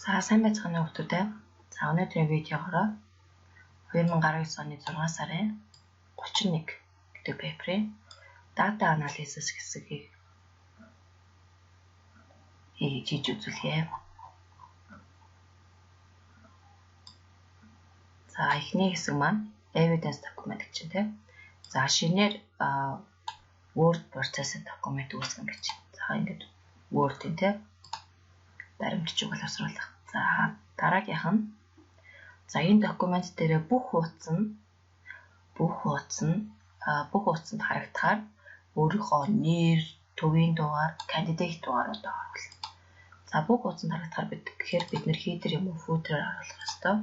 За сайн байцгаана уу хүмүүстээ. За өнөөдрийн видеогоор 2019 оны 6 сарын 31 гэдэг пейперийн data analysis хэсгийг хийж үзүүлье. За эхний хэсэг маань evidence document гэж байна. За шинээр word processing document үүсгэн гэж. За ингээд word тийм баримтч боловсруулах. За дараагийнх нь за энэ документ дээр бүх хуудсанд харагдахаар өөрийнхөө нэр, төвийн дугаар, кандидат дугааруудаа оруулна. За бүх хуудсанд харагдахаар бид нэр header юм уу footer оруулах ёстой.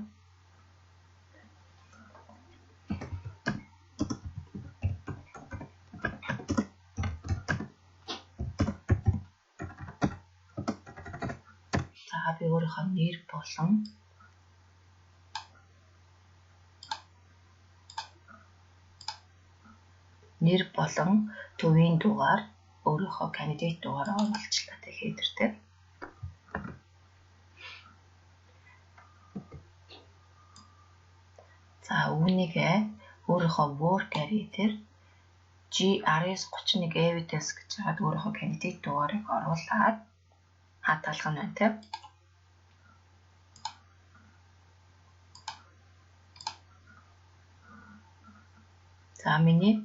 Би өөрийнхөө нэр болон төвийн дугаар өөрийнхөө кандидат дугаараа оруулчлаа тэг header дээр. За үүнийг өөрийнхөө work area дээр GRS31 evidence гэж хаад өөрийнхөө кандидат дугаарыг оруулаад хатгалах нь байна тийм. За миний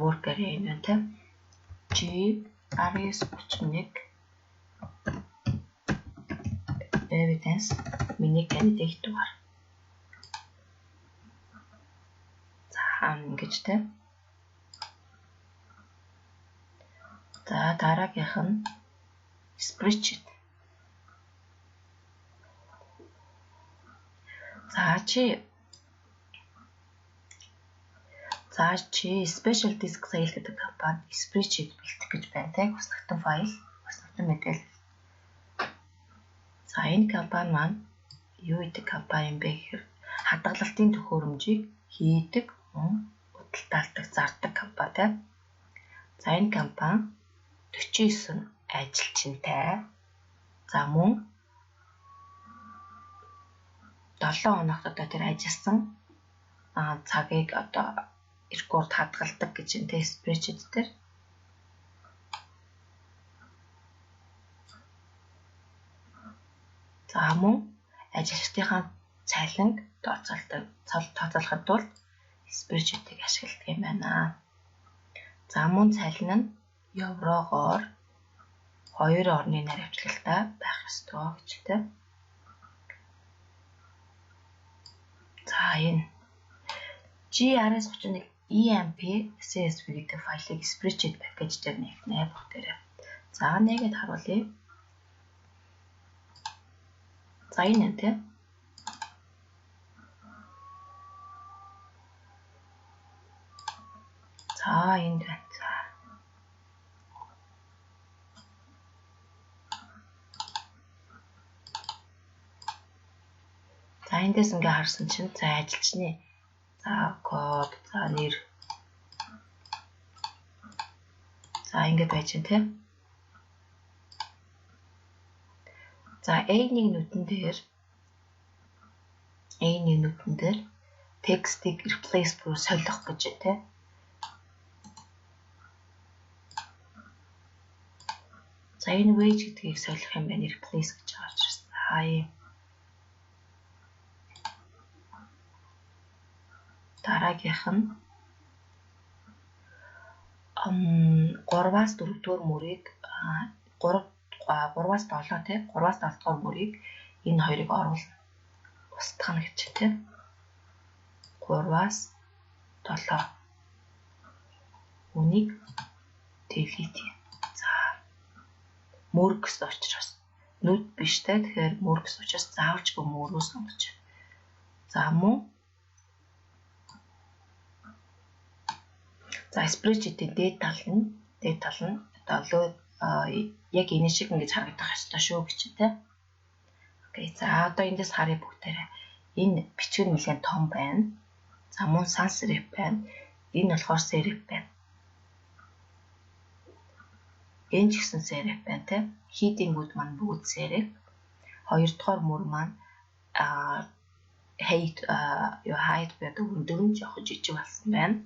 work area энэ байна тийм. GRS31 evidence миний кандидат дугаар. За ингэж тийм. За дараагийнх нь spreadsheet. За чи special disk sale гэдэг компани spreadsheet бэлтгэх гэж байна тийм. Устгалтан файл, устгалтан мэдээлэл. За энэ компани маань юу гэдэг компани юм бэ гэхээр хадгалалтын төхөөрөмжийг хийдэг, худалдаалдаг, зардаг компани тийм. За энэ компани 49 ажилчинтай. За мөн 7 хоногт одоо тэр ажилласан цагийг одоо рекорд хадгалдаг гэж энэ spreadsheet дээр. За мөн ажилчдынхаа цалинг тооцоолохын тулд spreadsheet-ийг ашигладаг юм байна. За мөн цалин нь еврогоор 2 орны наривчлалтай байх ёстой гэж тийм. За энэ GRS31 EMP CSV гэдэг файлыг spreadsheet package дээр нэхнэ бүгдээрээ. За нэгэд харуулъя. За энэ тийм. За энд байна. За эндээс ингээ харсан чинь за ажилчны код, за нэр. За ингээд байж байна тийм. За A1 нүдэн дээр текстийг replace буюу солих гэж тийм. За энэ wage гэдгийг солих юм байна replace гэж гарч ирсэн. Дараагийнх нь 3-аас 4 дугаар мөрийг 3-аас 7 тийм 3-аас 7 дугаар мөрийг энэ хоёрыг оруулна. Устгах нь гэж тийм. 3-аас 7 үнийг delete. За мөр гэсэн учраас нүд биш те тэгэхээр мөр гэсэн учраас заавалжгүй мөрөө сонгож. За мөн за spreadsheet-ийн дээд тал нь одоо яг энэ шиг ингэж харагдах ёстой шүү гэж тийм. Окей. За одоо эндээс харъя бүгдээрээ. Энэ бичиг нь нэлээд том байна. За мөн sans serif байна. Энэ болохоор serif байна. Энэ ч гэсэн serif байна тийм. Heading-үүд маань бүгд serif. Хоёрдугаар мөр маань height байдаг өндөг нь жоохон жижиг болсон байна.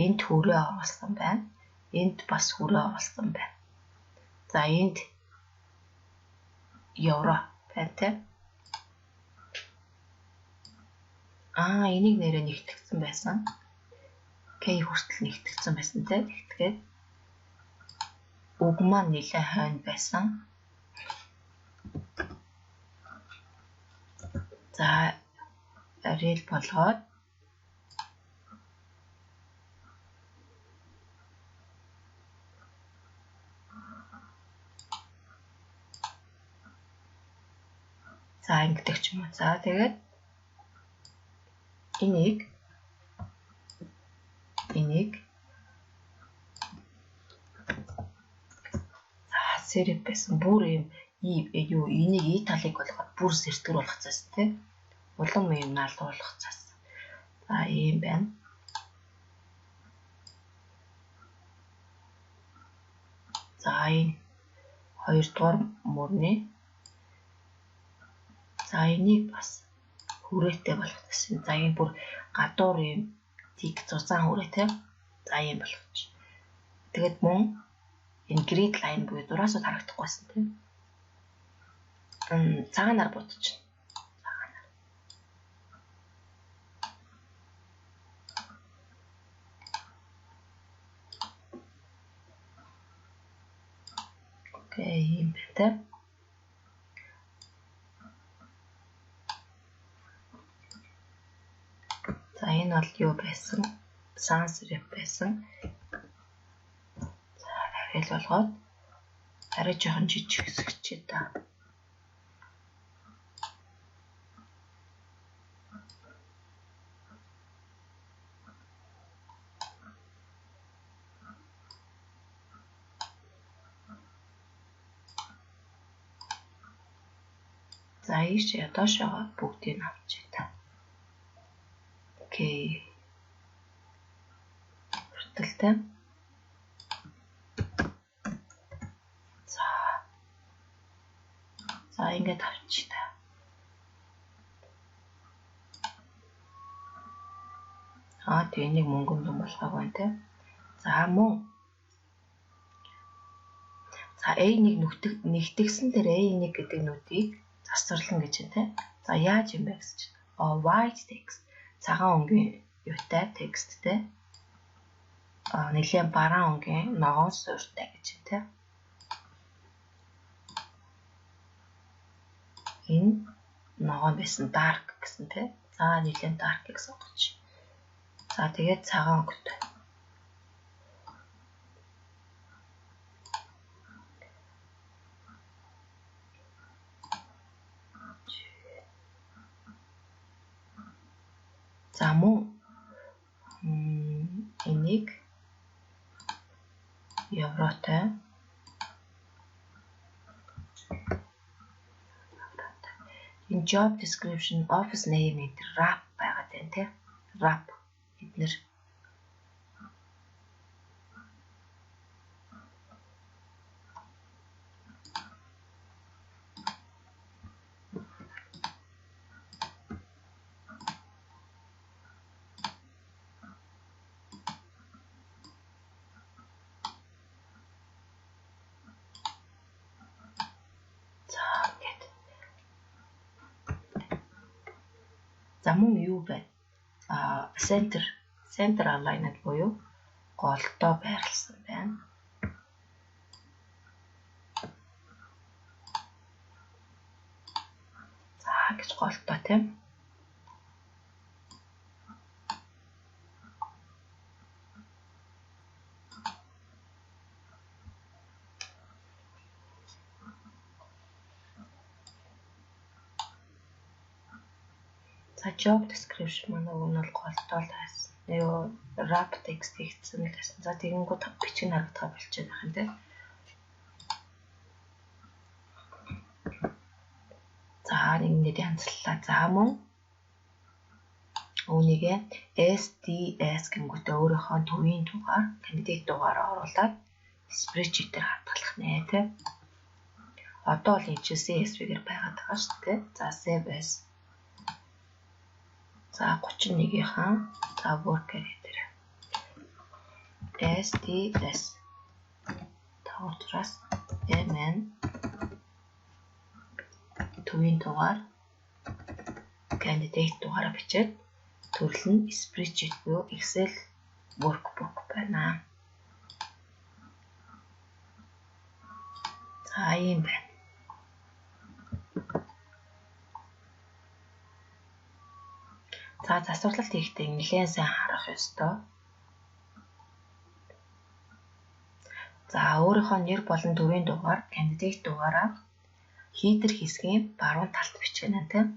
Энд хүрээ оруулсан байна. Энд бас хүрээ оруулсан байна. За энд евро байна те. Энийг нэрээ нэгтгэсэн байсан. К хүртэл нэгтгэсэн байсан те. Тэгэхээр үг маань нэлээд хойно байсан. За рел болгоод за ингэдэг ч юм уу. За тэгээд энийг сереп байсан. Бүр юм энийг и талыг болгоод бүр сэртгэр болгох цаас тий. Улам юм наалуулах цаас. За ийм байна. За энэ хоёрдугаар мөрний. За энийг бас хүрээтэй болгох цаас. За энэ бүр гадуур юм тик зузаан хүрээ тий. За ийм болгоч. Тэгээд мөн энэ grid line буюу зураасууд харагдахгүйсэн тийм. Цагаанаар будчихна. Цагаанаар. Окей, юм байна. За энэ бол юу байсан? Sans serif байсан. Арил болгоод арай жоохон жижиг хэсэгчээ та. За ийш ядоошоо бүгдийг авчээ та. Окей. Хүртэлтэй. За ингээд авчиж та. Тэгээ нэг мөнгөн юм болгоо байна те. За мөн. За A1 нэгтгэсэн дээр A1 гэдэг нүдийг засварлан гэж байна те. За яаж юм бэ гэж чинь. White text. Цагаан өнгийн юутай тексттэй. Нэлээд бараан өнгийн ногоон суурьтай гэж байна те. Энэ ногоон байсан dark гэсэн тий. За нэлээд dark-ыг сонгоч. За тэгээд цагаан өнгөтэй. За мөн энийг евротой in job description office name and wrap байгаад байна тий. Wrap эднэр за мөн юу байна? Center aligned буюу голдоо байрласан байна. За гэж голдоо тийм. За job description манай үг нь бол голдоо л байсан. Юу wrap text хийгдсэн л байсан. За тэгэнгүүт бичиг харагдах болчиход байх юм тийм. За ингээд янзлалаа. За мөн үүнийгээ SDS гингүүтээ өөрийнхөө төвийн дугаар, кандидат дугаараа оруулаад spreadsheet дээр хадгалах нэ тийм. Одоо бол энэ чинь CSV-гээр байгаад байгаа шүү дээ. За save as. За 31-ийнхаа за work area дээр STS тавтраас MN төвийн дугаар candidate дугаараа бичээд төрөл нь spreadsheet буюу Excel workbook байна. За ийм байна. За засварлалт хийхдээ нэлээд сайн харах ёстой. За өөрийнхөө нэр болон төвийн дугаар, candidate дугаараа хийдэр хэсгийн баруун талд бичгэнэ тийм.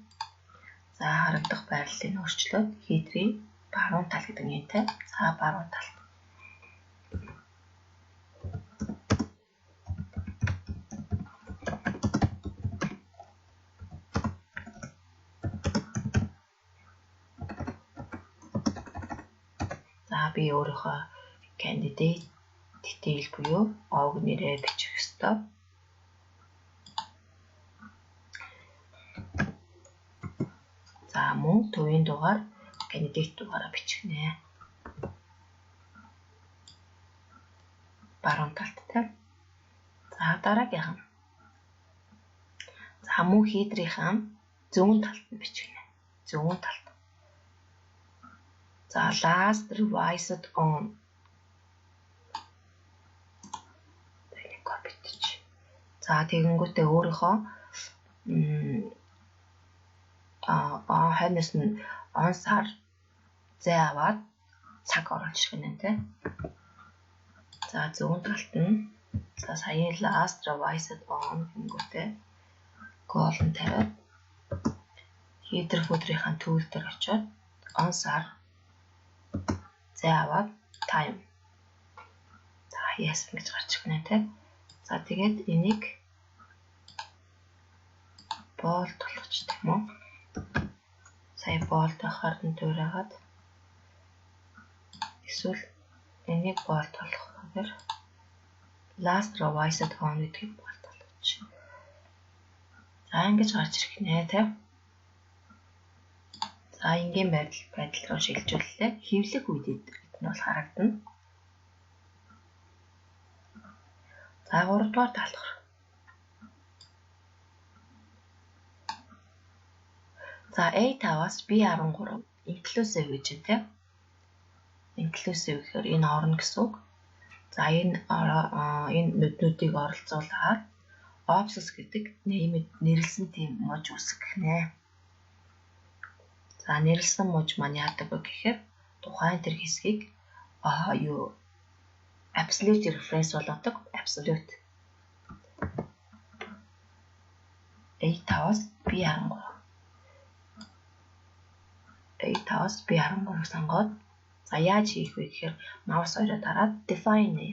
За харагдах байрлалыг өөрчлөөд хийдрийн баруун тал гэдэг нь тийм. За баруун талд. За би өөрийнхөө candidate detail буюу овг нэрээ бичих ёстой. За мөн төвийн дугаар candidate дугаараа бичгэнэ. Баруун талд тийм. За дараагийнх нь. За мөн хийдрийнхаа зүүн талд нь бичгэнэ. Зүүн талд. За last revised on. Тэнийг копич. За тэгэнгүүтээ өөрийнхөө ханаас нь он сар зай аваад цаг оруулж гинэ тэ. За зүүн талд нь за саяын last revised on гэнгүүтээ colon тавиад header footer-ийн төвөл дээр очиод on сар зай аваад time. За yes гэж гарч ирнэ тэ. За тэгээд энийг bold болгоч тийм үү? Сая bold ахаар нь дуурайгаад эсвэл энийг bold болгохоор last revised on гэдгийг bold болгоч. За ингэж гарч ирэх нэ тийм. За энгийн байдал руу шилжүүллээ. Хэвлэх үед нь бол харагдана. За 3 дугаар даалгавар. За A5-аас B13 inclusive гэж тийм. Inclusive гэхээр энэ орно гэсэн үг. За энэ нүднүүдийг оролцуулаад options гэдэг нэрлсэн тийм мож үүсгэнэ. За нэрлсэн мож маань яадаг вэ гэхээр тухайн тэр хэсгийг absolute reference болгодог. Absolute A5-аас B13 A5-аас B13 сонгоод за яаж хийх вэ гэхээр mouse хоёроо дараад define нэ.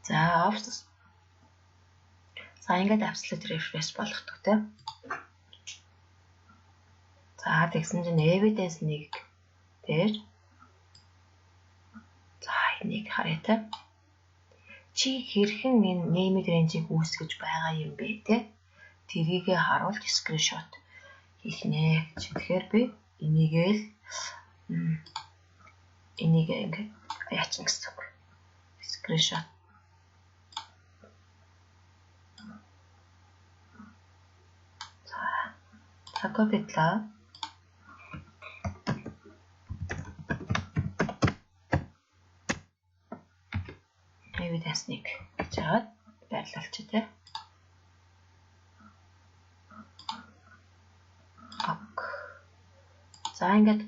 За options. За ингээд absolute reference болгодог тийм. За тэгсэн чинь evidence 1 дээр за энийг харъя тийм. Чи хэрхэн энэ named range-ийг үүсгэж байгаа юм бэ те? Тэрийгэ харуулж screenshot хийх нэ. Тэгэхээр би энийг ингээд яачин гэсэн үг. Screenshot. За копидлаа. Evidence 1 гэж хаад байрлалч тий. ок. За ингээд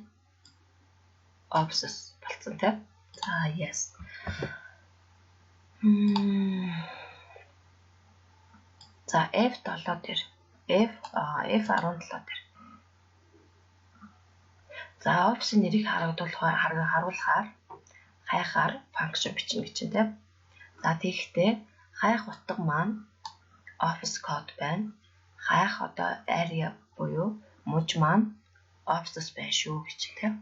options болцсон тий. За yes. За F7 дээр F17 дээр. За option нэрийг харуулахаар хайхаар function бичнэ гэж чинь тий. За тэгэхдээ хайх утга маань office code байна. Хайх одоо area буюу муж маань офсус байна шүү гэж тийм.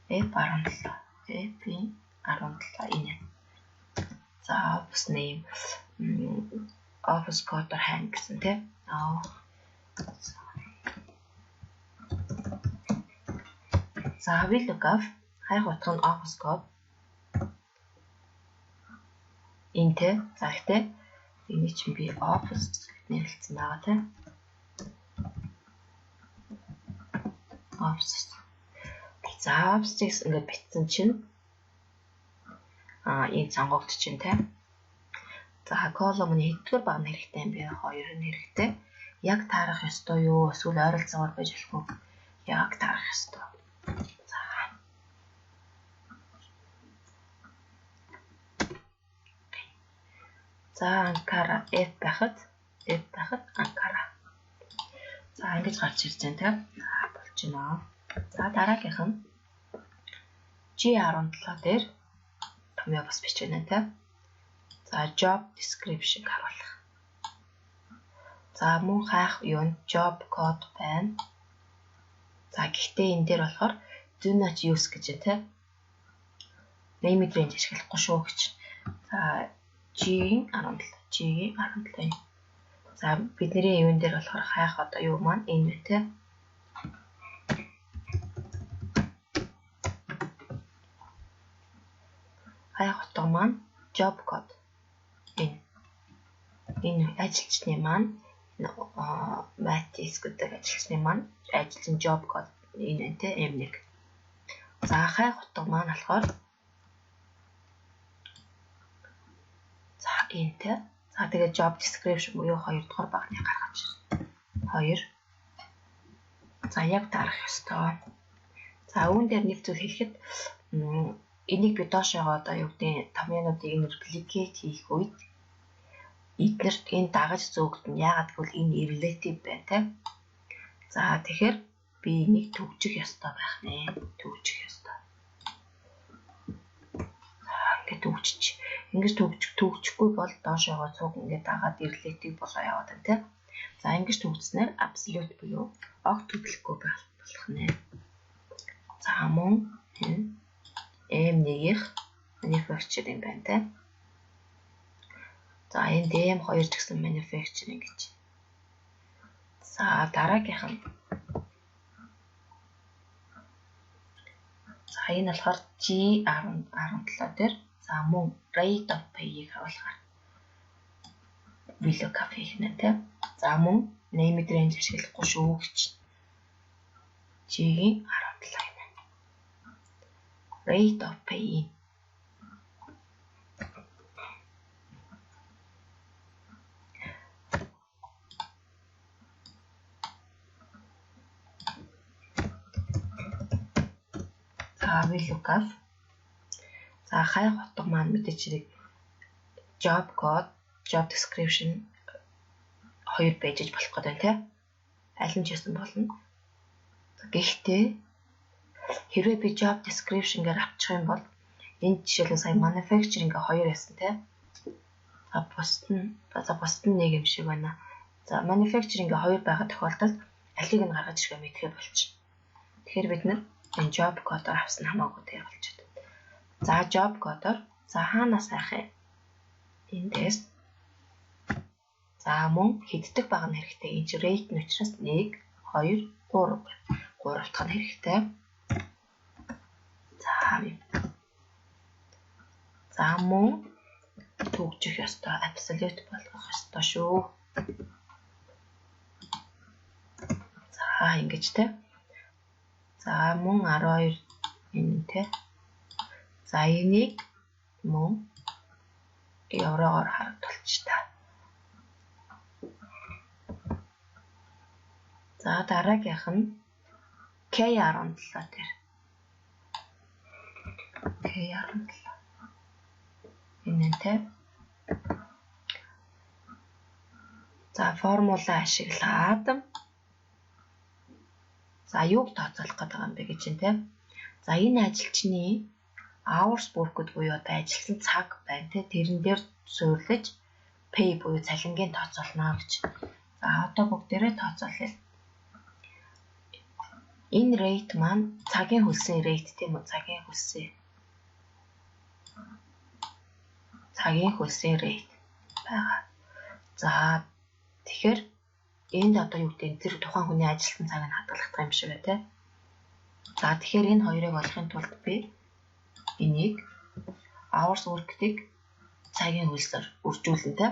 F17 энэ. За office name office code хань гэсэн тийм. За VLOOKUP хайх утга нь office code энтэй. За ихтэй энийг чинь би office гэж нэрлэлсэн байгаа тийм. Office. За office ингээд битсэн чинь энэ сонгогдож чинь тийм. За колумны хэдгээр баг хэрэгтэй юм бэ? 2 нь хэрэгтэй. Яг таарах ёстой юу? Эсвэл ойролцоогоор байж болох уу? Яг таарах ёстой. За Ankara F байхад Ankara. За ингэж гарч ирж байна тийм. Болж байна. За дараагийнх нь G17 дээр томьёо бас бичиж байна тийм. За job description харуулах. За мөн хайх юу нь job code байна. За гэхдээ энэ дээр болохоор do not use гэж байна тийм. Name range ашиглахгүй шүү гэж. За G17. За бидний юун дээр болохоор хайх одоо юу маань энэ байна тийм. Хайх утга маань job code. Энэ ажилчны маань Mattis гэдэг ажилчны маань ажилчин job code энэ энэ M1. За хайх утга маань болохоор за энтэй. За тэгээд job description буюу 2 дугаар багны гаргаж байна. 2. За яг дарах ёстой. За үүн дээр нэг зүйл хэлэхэд энийг би доошоогоо одоо юу гэдэг томьёонуудыг ин replicate хийх үед эднэрт энэ дагаж зөөгдөн яагаад гэвэл энэ relative байна тийм. За тэгэхээр би энийг төгжих ёстой байх нэ. Төгжих ёстой. За ингээд төгжиж. Ингэж төгжихгүй бол доошоогоо цуг ингээд дагаад relative болоо яваад байна тийм. За ингэж төгжснээр absolute буюу огт төдлөхгүй болох нэ. За мөн M1-ийнх manufacturing байна тийм. За энэ DM2 ч гэсэн manufacturing гэж. За дараагийнх нь. За энэ болохоор G17 дээр за мөн rate of pay-ийг харуулгаар VLOOKUP хийх нэ тийм. За мөн name range ашиглахгүй шүү гэж. G17 юм. Rate of pay. VLOOKUP. За хайх утга маань мэдээж хэрэг job code, job description 2 байж болох гэдэг тийм. Аль нь ч гэсэн болно. Гэхдээ хэрвээ би job description-гээр авчих юм бол энэ жишээлбэл сая manufacturing-гээ 2 яасан тийм. Бусд нь нэг юм шиг байна. За manufacturing-гээ 2 байгаа тохиолдолд алийг нь гаргаж ирэх мэдэхэ болчих. Тэгэхээр бид нэр энэ job code-оор авсан хамаагүй дээр болчиход. За job code-оор за хаанаас хайх вэ? Эндээс. За мөн хэддэг баг нь хэрэгтэй. Энэ чинь rate нь учраас 1 2 3 3 дахь нь хэрэгтэй. За мөн төгжих ёстой, absolute болгох ёстой шүү. За ингэж те. За мөн 12 энэ те. За энийг мөн евроор харагдуулж та. За дараагийнх нь K17 дээр. K17. Энэтэй. За формула ашиглаад за юуг тооцоолох гэдэг юм бэ гэж юм те. За энэ ажилчны hours worked буюу одоо ажилласан цаг байна те. Тэрэн дээр суурилж pay буюу цалингийн тооцоолно гэж. За одоо бүгдээрээ тооцоолъё. Энэ rate маань цагийн хөлсийн rate тийм үү? Цагийн хөлсийн rate байгаа. За тэгэхээр энд одоо юу гэдэг тэр тухайн хүний ажилтны цагийг хадгалах юм шиг байна те. За тэгэхээр энэ хоёрыг олохын тулд би энийг hours worked-ийг цагийн хөлсөөр үржүүлнэ те.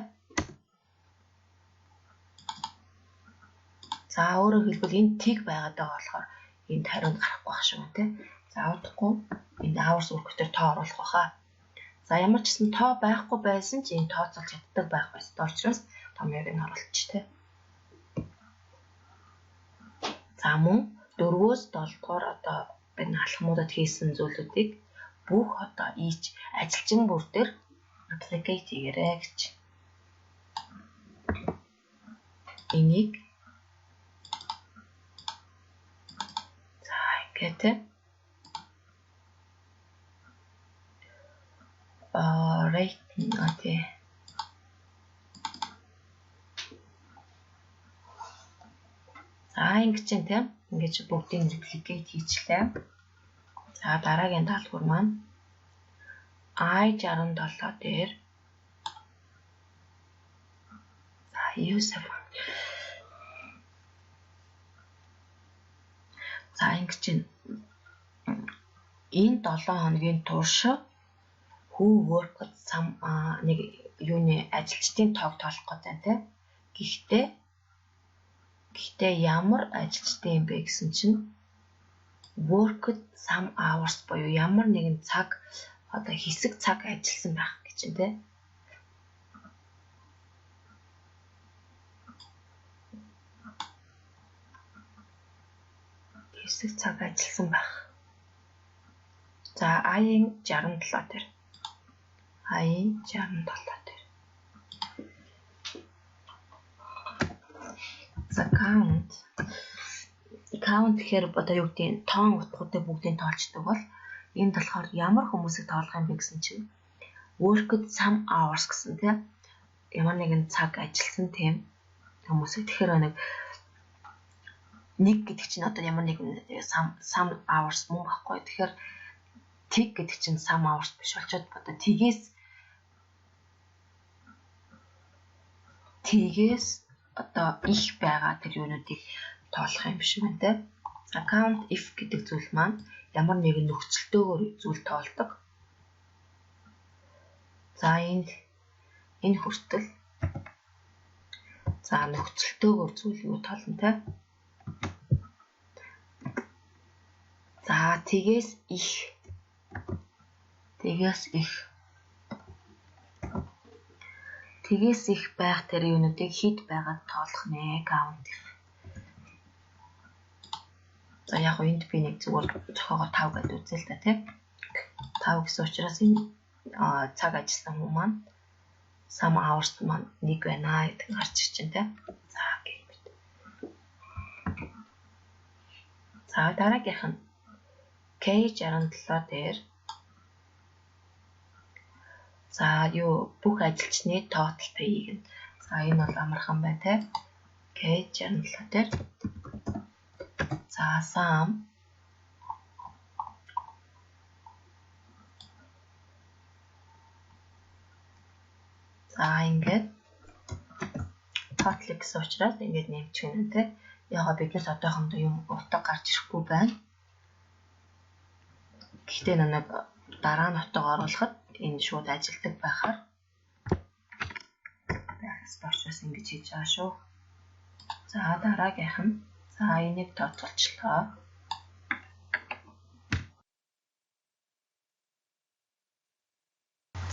За өөрөөр хэлбэл энэ тиг байгаад байгаа болохоор энд хариунд гарахгүй байх шиг байна те. За удахгүй энд hours worked-ээр тоо оруулах байхаа. За ямар ч гэсэн тоо байхгүй байсан ч энэ тооцоолж чаддаг байх ёстой учраас томьёог нь оруулчих те. За мөн 4-өөс 7 дугаар одоо энэ алхмуудад хийсэн зүйлүүдийг бүх одоо each ажилчин бүр дээр applicate хийгээрэй гэж. Энийг за ингээд rating одоо за ингэж тийм ингэж бүгдийг replicate хийчлээ. За дараагийн даалгавар маань I67 дээр за user за ингэж энэ 7 хоногийн турш who worked some нэг юуны ажилчдын тоог тоолох гэдэг тийм. Гэхдээ ямар ажилчдын юм бэ гэсэн чинь worked some hours буюу ямар нэгэн цаг одоо хэсэг цаг ажилласан байх гэж байна тийм. Хэсэг цаг ажилласан байх. За I-ийн 67 дээр. За count гэхээр одоо юу гэдэг нь тоон утгуудыг бүгдийг тоолцдог бол энд болохоор ямар хүмүүсийг тоолох юм бэ гэсэн чинь worked some hours гэсэн тийм ямар нэгэн цаг ажилласан тийм хүмүүсийг тэгэхээр нэг гэдэг чинь одоо ямар нэгэн some hours мөн баггүй. Тэгэхээр тэг гэдэг чинь some hours биш болчиход одоо тгээс одоо их байгаа тэр юунуудыг тоолох юм шиг байна те. Account if гэдэг зүйл маань ямар нэгэн нөхцөлтөөр зүйл тоолдог. За энэ хүртэл за нөхцөлтөөр зүйл юу тоолно те. За тгээс их байх тэр юунуудыг хэд байгаад тоолох нэ count if. За яг энд би нэг зүгээр зохиогоо 5 гэдэг үзье л да тийм. 5 гэсэн учраас энэ цаг ажилласан хүмүүс маань some hours маань нэг байна гэдэг гарч ирж байна тийм. За гэх мэт. За дараагийнх нь K67 дээр за юу бүх ажилчны total pay-ийг нь за энэ бол амархан байна те. K67 дээр за sum за ингээд total гэсэн учраас ингээд нэмчих юм те. Ягаад биднес одоохондоо юм утга гарч ирэхгүй байна. Гэхдээ нэг дараа нь утга оруулахад энэ шууд ажилдаг байхаар спорчос ингэж хийж байгаа шүү. За дараагийнх нь за энийг тооцоолчлоо.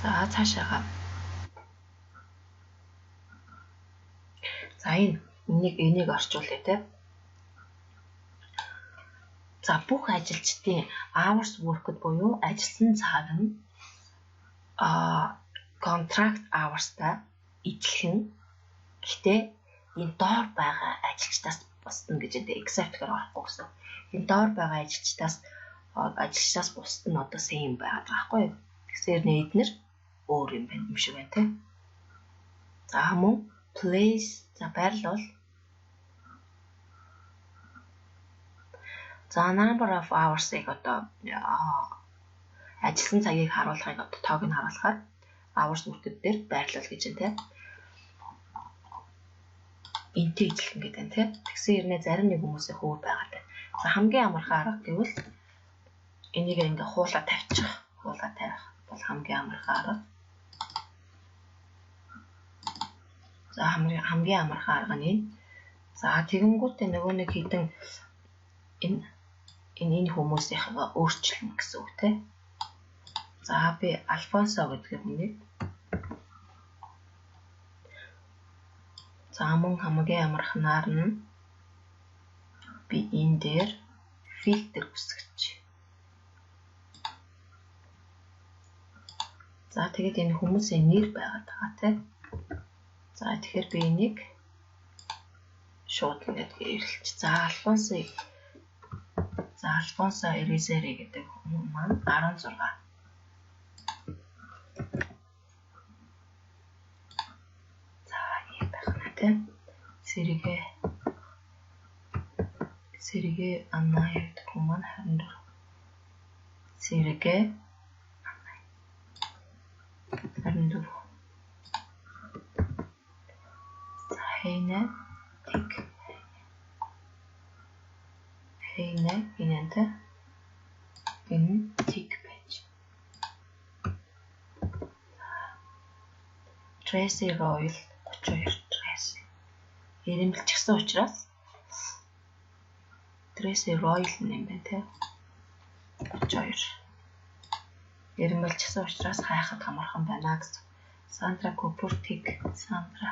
За цаашаага. За энийг орчуулъя те. За бүх ажилчдын hours worked буюу ажилласан цаг нь contract hours-тай ижилхэн. Гэхдээ энэ доор байгаа ажилчдаас бусна гэж энэ except гэхээр орохгүй гэсэн. Энэ доор байгаа ажилчдаас бусд нь одоо same байгаад байгаа байхгүй юу? Тэгэхээр эднэр өөр юм байна юм шиг байна те. За мөн place за байрлал. За number of hours-ыг одоо ажилласан цагийг харуулахыг одоо тоог нь харуулахаар hours үрдэд дээр байрлал гэж байна те. Энтэй ижилхэн гэдэг нь те. Тэгсэн хэрнээ зарим нэг хүмүүсийн хөвөр байгаатай. За хамгийн амархан арга гэвэл энийг ингээ хуулаа тавьчих. Хуулаа тавих бол хамгийн амархан арга. За хамгийн амархан арга нь энэ. За тэгэнгүүтээ нөгөө нэг хідэн энэ хүмүүсийнхээ өөрчлөн гэсэн үг те. За би Альфонсо гэдэг хүнийг за мөн хамгийн амарханаар нь би энэ дээр фильтр үсгэж. За тэгээд энэ хүмүүсийн нэр байгаад байгаа те. За тэгэхээр би энийг шууд ингэж ирэлч. За Альфонсо Эризери гэдэг хүн маань 16. За ийм байх нь те. Сэргээ Анна гэдэг хүн маань 24. Сэргээ 24. За Хейнэ энэнтэй энэ тик байж. Tracy Royal 32 Tracy. Ирэмэлчихсэн учраас Tracy Royal юм байна те. 32. Ирэмэлчихсэн учраас хайхад хамархан байна гэсэн. Sandra Cooper тик Sandra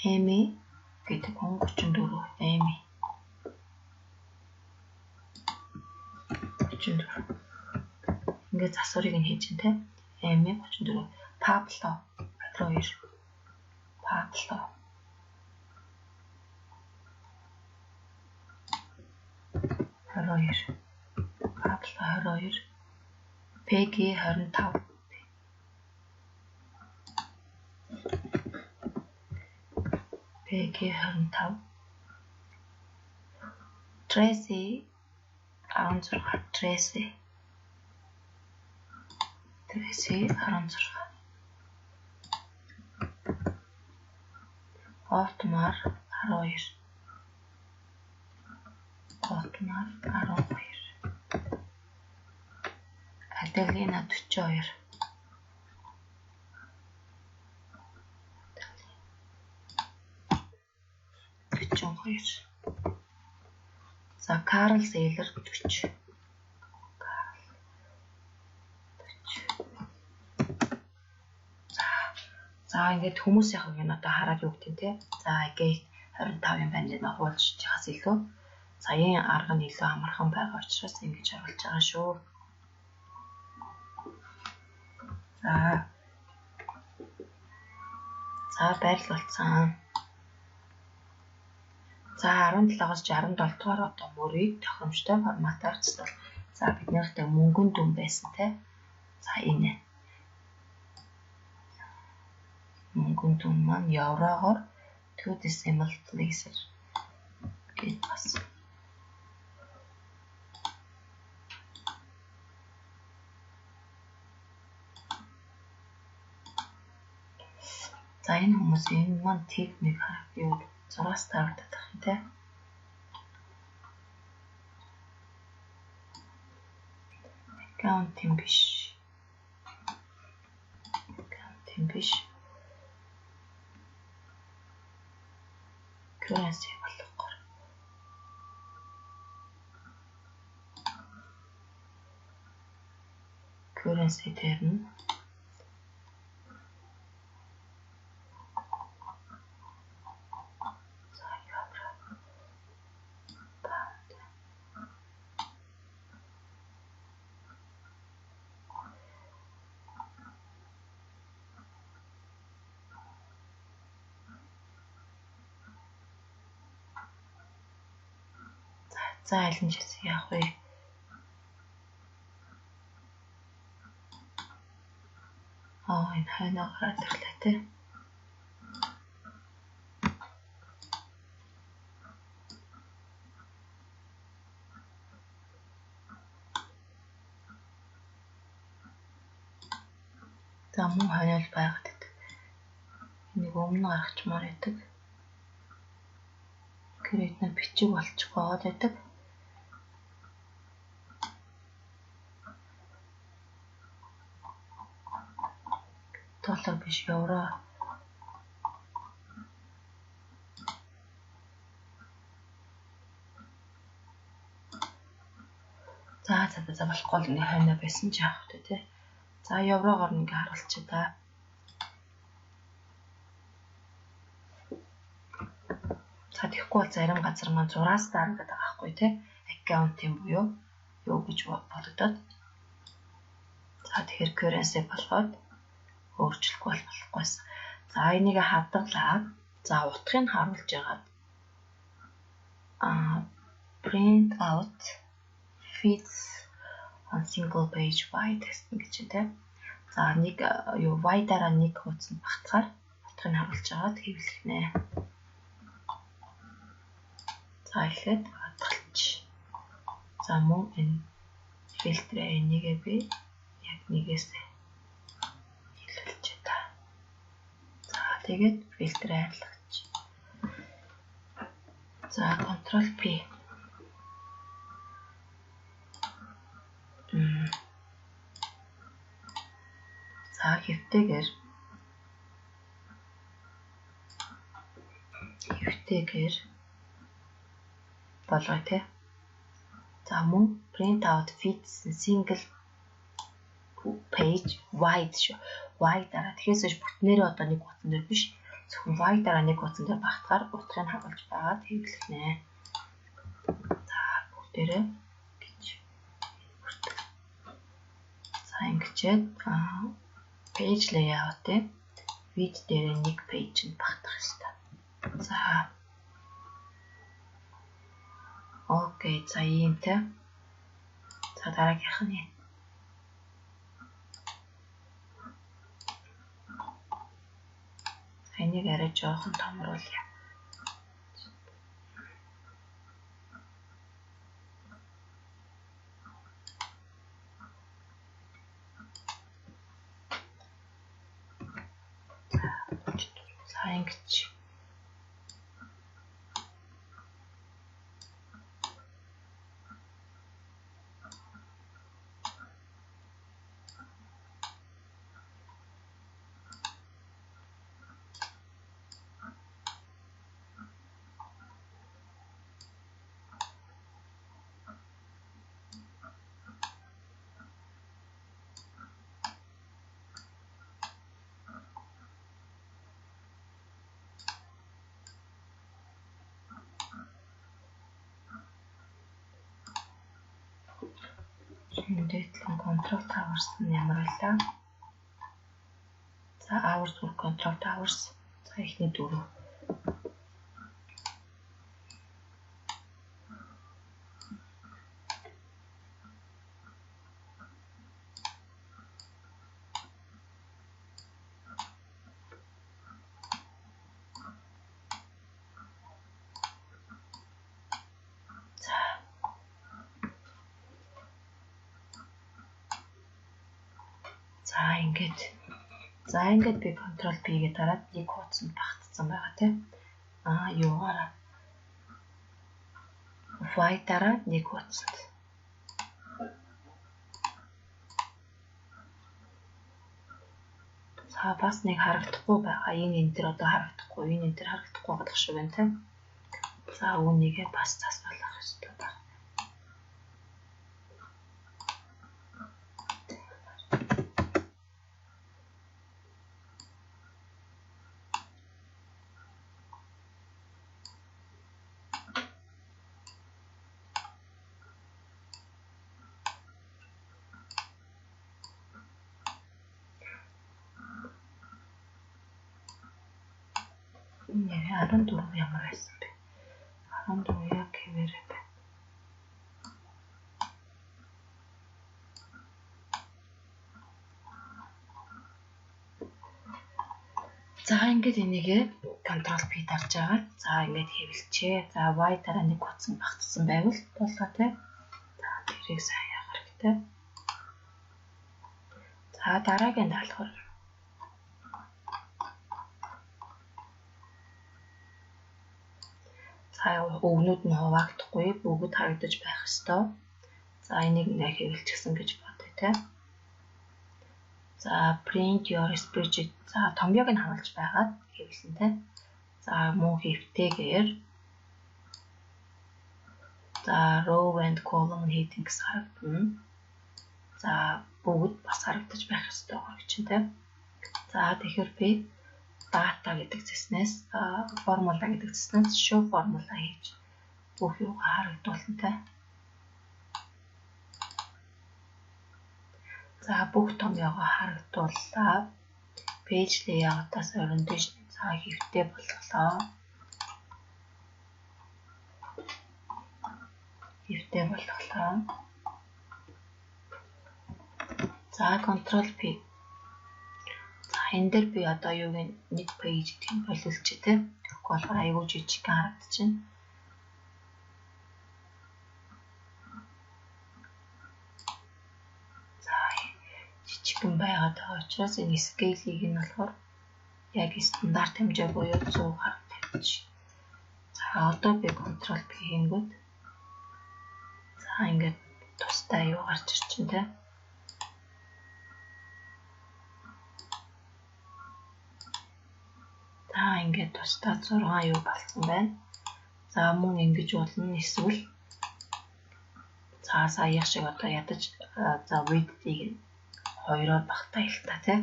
Эми гэдэг хүн 34. Эми 34. Ингээд засварыг нь хийж ин тэ. Эми 34. Пабло 22. Пабло 22. Пеги 25. Пеги 25. Tracy 16. Tracy 16. Otmar 12. Adelina 42. За Карл Сейлер 40. За ингээд хүмүүсийнх нь одоо хараад юу гэдэг те. За гейт 25 юм байна гэдэг хуулж чахаас илүү цагийн арга нь илүү амархан байгаа учраас ингэж оруулж байгаа шүү. За байрлуулсан. За 17-аас 67 дугаар одоо мөрийг тохиромжтой форматаар цэцэл. За бид нэртэй мөнгөн дүн байсан те. За энэ. Мөнгөн дүн маань еврогоор 2 decimal places гэж бас. За энэ хүмүүс энэ маань техник юу зураас тавьдаг юм те. Аккаунтинг биш. Currency болгохгүй. Currency дээр нь за аль нь ч яах вэ? Энэ хойноо гараад ирлээ те. За мөн хойноол байгаад байдаг. Энийг өмнө гаргачмаар байдаг. Create на бичиг болчих байгаад байдаг. Доллар биш евро. За болохгүй л ингээ хойноо байсан ч яах вэ те. За еврогоор ингээ харуулчих та. За тэгэхгүй бол зарим газар маань 6-аас дараагаад байгаа байхгүй те. Аккаунтын буюу юу гэж бодогдоод. За тэгэхээр currency болгоод өөрчлөхгүй болохгүйсэн. За энийг хадгалаад за утгыг харуулж яагаад print out fits on single page y тест гэж байна. За нэг юу y дараа нэг хуудсанд багтахаар утгыг харуулж агаад хэвлэх нэ. За ихэд хадгалж. За мөн энэ фильтрээ энийгээ би яг нэгээс хэлүүлж та. За тэгээд фильтрээ арилгаж. За Ctrl P. За хэвтэйгээр болгоо те. За мөн print out fits single page wide шүү. Y дараа тэгэхээр бүтнээрээ одоо нэг хуудсан дээр биш. Зөвхөн Y дараа нэг хуудсан дээр багтахаар утгыг харуулж байгаад хэвлэх нэ. За бүгдээрээ гэж. За ингэчээд page layout-ыг вид дээр нэг page-нд багтах ёстой. За окей, за ийм те. За дараагийнх нь. Энийг арай жоохон томруулъя. За ингэж. Дээдлэн Ctrl Towers нь ямар байлаа? За hours бүр Ctrl Towers. За ихний дөрөв. За ингээд би Ctrl P-гээ дараад нэг хуудсанд багтсан байгаа тийм. Юугаараа Y дараа нэг хуудсанд. За бас нэг харагдахгүй байгаа. Энэ дээр одоо харагдахгүй, энэ дээр харагдахгүй байгаа шиг байна тийм. За үүнийгээ бас засварлах ёстой байна. Нэр 14 ямар байсан бэ? 14 яг хэвээрээ байна. За ингээд энийг Ctrl P дарж байгаа. За ингээд хэвлэчээ. За Y дараа нэг утсан багтсан байвал болоо тий. За тэрийг сайн яах хэрэгтэй. За дараагийн даалгавар. За өгнүүд нь хуваагдахгүй бүгд харагдаж байх ёстой. За энийг нэ хэвлэчихсэн гэж бодъё тий. За print your spreadsheet. За томьёог нь харуулж байгаад хэвлэн тий. За мөн хэвтэйгээр за row and column headings харагдана. За бүгд бас харагдаж байх ёстой гэж тий. За тэгэхээр би data гэдэг зэснээс формула гэдэг зэснээс show формула хийж бүх юугаа харагдуулна тий. За бүх томьёогоо харагдууллаа. Page layout-аас orientation за хэвтэй болголоо. Хэвтэй болголоо. За Ctrl P. За энэ дээр би одоо юуг нэг page гэх юм боловч тий. Тэгэхгүй болохоор аягүй жижиг харагдчихна. Жижигэн байгаад байгаа учраас энэ scale-ийг нь болохоор яг стандарт хэмжээ буюу 100 харагдаж. За одоо би Ctrl P хийнгүүт за ингээд тусдаа юу гарч ирчин тий. За ингээд тусдаа 6 юу болсон байна. За мөн ингэж болно эсвэл за саяхан шиг одоо ядаж за width-ийг 2-оор багтаа л та тий.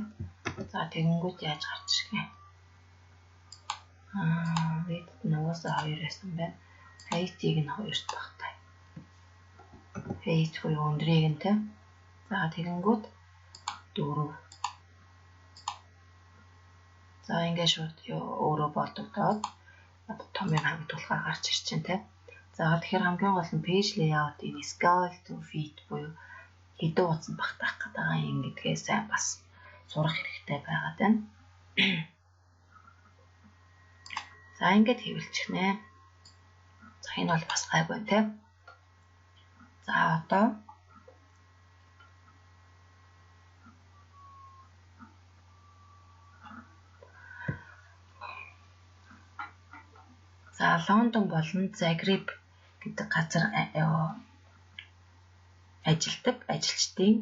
За тэгэнгүүт яаж гарч ирэх юм. Width нугасаа 2 байсан байна. Height-ийг нь 2-т багтаа. Height буюу өндрийг нь тий. За тэгэнгүүт 4. За ингээд шууд өөрөө бодогдоод одоо томьёог хангалтуулахаар гарч ирчихэн тий. За тэгэхээр хамгийн гол нь page layout-ийн scale to fit буюу хэдэн утсан багтаах гэдэг юм гэдгээ сайн бас сурах хэрэгтэй байгаад байна. За ингээд хэвлэх нэ. За энэ бол бас гайгүй тий. За одоо за Лондон болон Загреб гэдэг газар ажилтдаг ажилчдын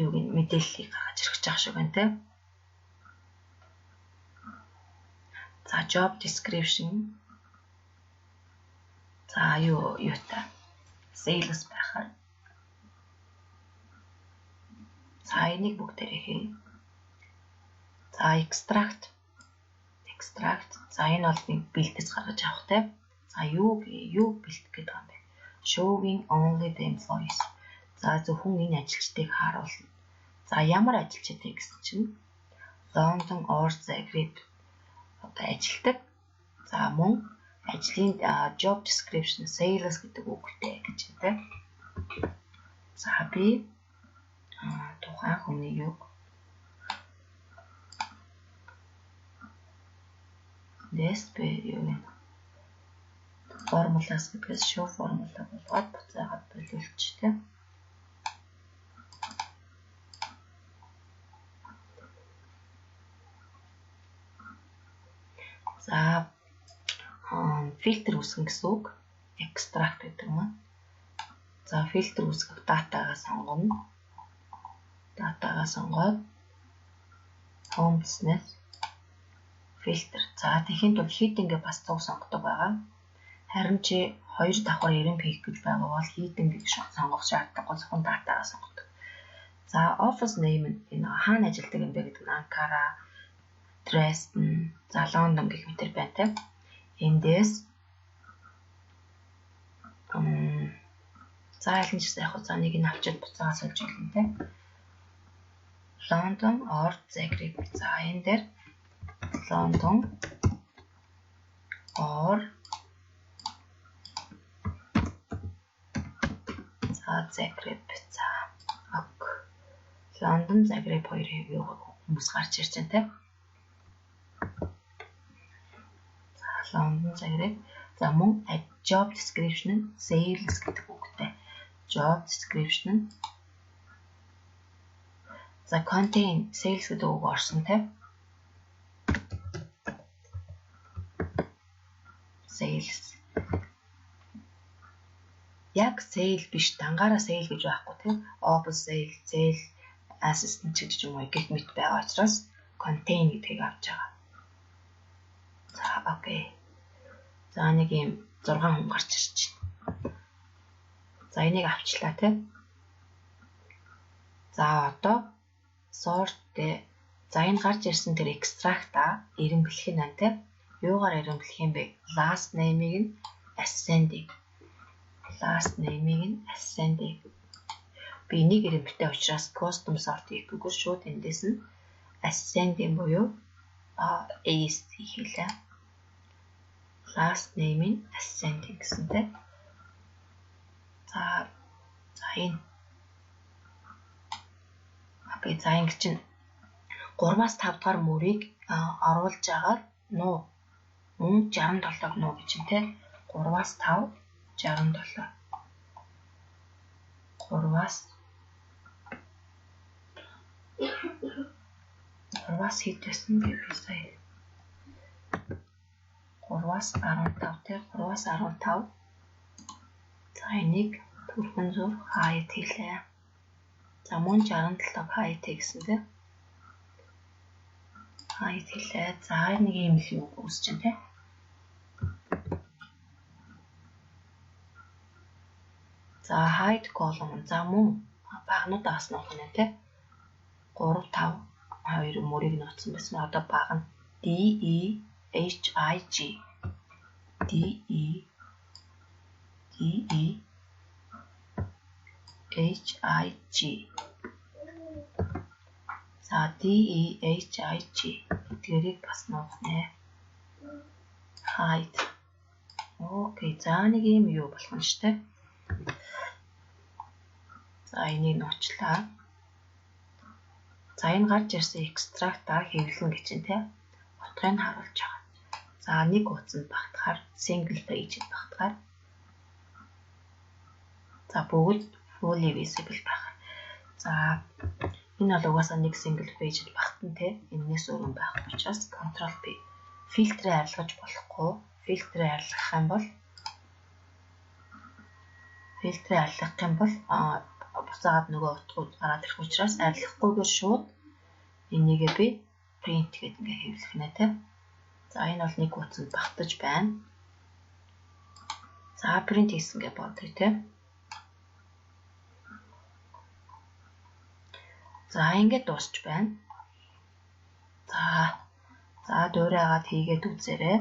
юуг нь мэдээллийг гаргаж ирэх гэж байгаа шүү гэн тий. За job description. За юутай sales байхаар. За энийг бүгдээрээ хий. За extract. За энэ бол нэг бэлтгэж гаргаж авах тий. За юу бэлтгэх гэдэг юм бэ? Showing only the employees. За зөвхөн энэ ажилчдыг харуулна. За ямар ажилчдыг гэсэн чинь London or Zagreb одоо ажилтдаг. За мөн ажлын job description sales гэдэг үгтэй гэж байна. За би тухайн хүний юу юу формулаас гэдгээс show формула болгоод буцаагаад боловчтой. За фильтр үүсгэн гэсэн үг. Extract гэдэг юм. За фильтр үүсгэх датагаа сонгоно. Датагаа сонгоод home business фильтр. За тэхийн тул хийдингээ бас цуг сонгодог байгаа. Харин чи 2 давхар 90 пик гэж байгаа бол хийдингийг сонгох шаардлагагүй зөвхөн датагаа сонгодог. За office name энэ хаана ажилладаг юм бэ гэдэг нь Ankara, Dresden, за Лондон гэх мэтэр байна те. Эндээс за аль нь ч яг за нэг нь авчид буцаага сольж өгнө те. London or Zagreb. За энэ дээр London or Zagreb. За ок. London, Zagreb хоёрын хүмүүс гарч ирж байна те. 700 сая гэрээ. За мөн job description нь sales гэдэг үгтэй. Job description нь за contain sales гэдэг үг орсон те. Sales. Яг sale биш, дангаараа sale гэж байхгүй тийм. Open sale, sale assistant гэж юм уу гэх мэт байгаа учраас contain гэдгийг авч байгаа. За окей. За нэг юм 6 хүн гарч ирж байна. За энийг авчлаа тийм. За одоо sort дээр за энэ гарч ирсэн тэр extract-а эренблэх нь байна тийм. Юугаар эренблэх юм бэ? Last name-ийг нь ascending. Last name-ийг нь ascending. Би нэг эренбэлтэй учраас custom sort хийгүйгээр шууд эндээс нь ascending буюу AST хийлээ. Last name нь ascending гэсэнтэй. За энэ. Окей, за ингэ чинь 3-аас 5 дахь мөрийг оруулж агаар нуу. Мөн 67-г нуу гэж юм те. 3-аас 5 67. 3-аас хэд байсан бэ сая? 3-аас 15 те. 3-аас 15. За энийг түрхэн зур хаяад хийлээ. За мөн 67-г хаяад хийсэн те. Хаяад хийлээ. За нэг юм их юм үүсэж байна те. За hide column за мөн багнууд ааснах нь те 3 5 2 мөрийг нууцсан байсан. Одоо баг нь DEHIG за DEHIG гэдгээрийг бас нуух нэ. Hide. Окей, за нэг юм юу болох нь штэ. За энийг нуучлаа. За энэ гарч ирсэн extract-а хэвлэн гэж байна те. Утгыг нь харуулж байгаа. За нэг утсанд багтахаар single page-д багтахаар. За бүгд fully visible байх. За энэ бол угаасаа нэг single page-д багтана те. Энээс өөр байх учраас control P. Фильтрээ арилгаж болохгүй. Фильтрээ арилгах юм бол буцаагаад нөгөө утгууд гараад ирэх учраас арилгахгүйгээр шууд энийгээ би print гэдэг ингээ хэвлэх нэ тэ. За энэ бол нэг утсанд багтаж байна. За print хийсэнгээ бодъё тэ. За ингээд дуусч байна. За дуурайгаад хийгээд үзээрэй.